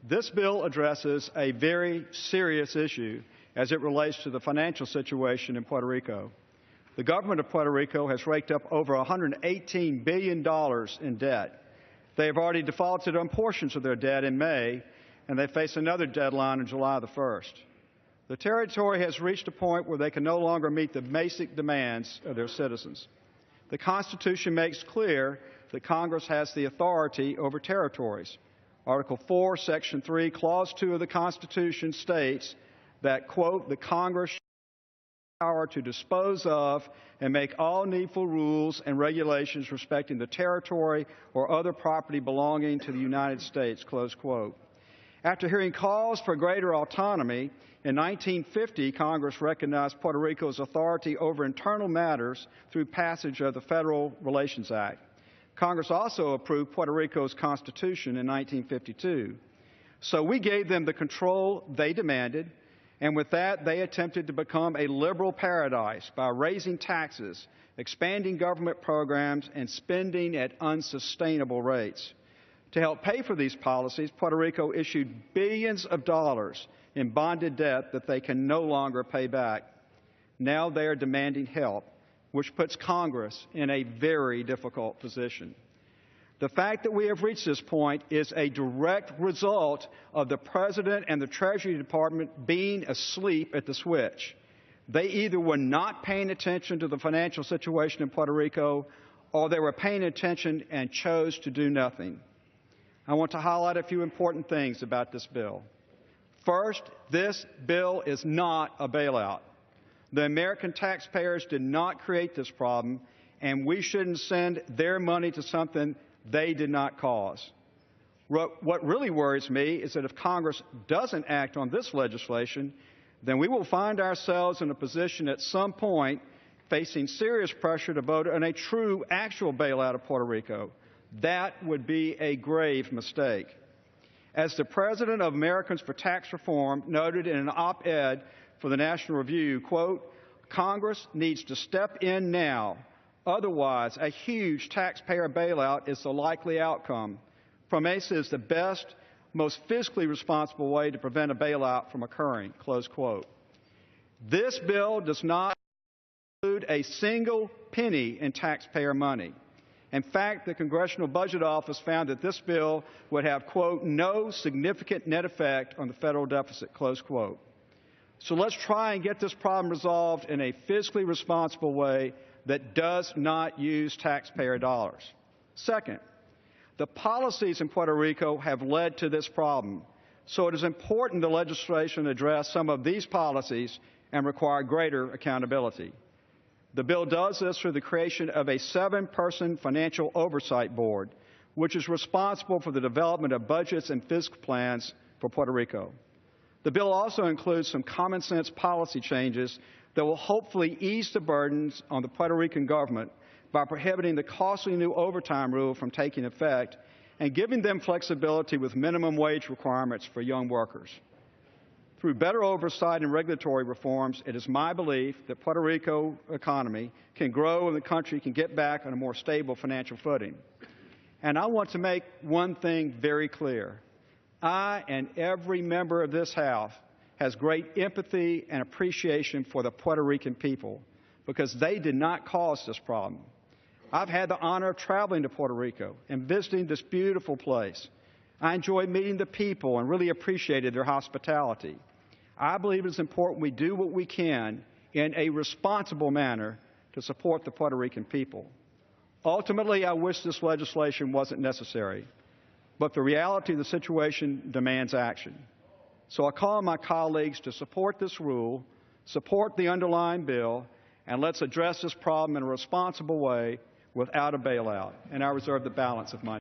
This bill addresses a very serious issue as it relates to the financial situation in Puerto Rico. The government of Puerto Rico has raked up over $118 billion in debt. They have already defaulted on portions of their debt in May, and they face another deadline on July the 1st. The territory has reached a point where they can no longer meet the basic demands of their citizens. The Constitution makes clear that Congress has the authority over territories. Article 4, Section 3, Clause 2 of the Constitution states that, quote, the Congress shall have the power to dispose of and make all needful rules and regulations respecting the territory or other property belonging to the United States, close quote. After hearing calls for greater autonomy, in 1950, Congress recognized Puerto Rico's authority over internal matters through passage of the Federal Relations Act. Congress also approved Puerto Rico's Constitution in 1952. So we gave them the control they demanded, and with that, they attempted to become a liberal paradise by raising taxes, expanding government programs, and spending at unsustainable rates. To help pay for these policies, Puerto Rico issued billions of dollars in bonded debt that they can no longer pay back. Now they are demanding help, which puts Congress in a very difficult position. The fact that we have reached this point is a direct result of the President and the Treasury Department being asleep at the switch. They either were not paying attention to the financial situation in Puerto Rico, or they were paying attention and chose to do nothing. I want to highlight a few important things about this bill. First, this bill is not a bailout. The American taxpayers did not create this problem, and we shouldn't send their money to something they did not cause. What really worries me is that if Congress doesn't act on this legislation, then we will find ourselves in a position at some point facing serious pressure to vote on a true, actual bailout of Puerto Rico. That would be a grave mistake. As the president of Americans for Tax Reform noted in an op-ed for the National Review, quote, Congress needs to step in now. Otherwise, a huge taxpayer bailout is the likely outcome. PROMESA is the best, most fiscally responsible way to prevent a bailout from occurring, close quote. This bill does not include a single penny in taxpayer money. In fact, the Congressional Budget Office found that this bill would have, quote, no significant net effect on the federal deficit, close quote. So let's try and get this problem resolved in a fiscally responsible way that does not use taxpayer dollars. Second, the policies in Puerto Rico have led to this problem, so it is important the legislation address some of these policies and require greater accountability. The bill does this through the creation of a 7-person financial oversight board, which is responsible for the development of budgets and fiscal plans for Puerto Rico. The bill also includes some common sense policy changes that will hopefully ease the burdens on the Puerto Rican government by prohibiting the costly new overtime rule from taking effect and giving them flexibility with minimum wage requirements for young workers. Through better oversight and regulatory reforms, it is my belief that Puerto Rico economy can grow and the country can get back on a more stable financial footing. And I want to make one thing very clear. I and every member of this House has great empathy and appreciation for the Puerto Rican people because they did not cause this problem. I've had the honor of traveling to Puerto Rico and visiting this beautiful place. I enjoyed meeting the people and really appreciated their hospitality. I believe it's important we do what we can in a responsible manner to support the Puerto Rican people. Ultimately, I wish this legislation wasn't necessary, but the reality of the situation demands action. So I call on my colleagues to support this rule, support the underlying bill, and let's address this problem in a responsible way without a bailout. And I reserve the balance of my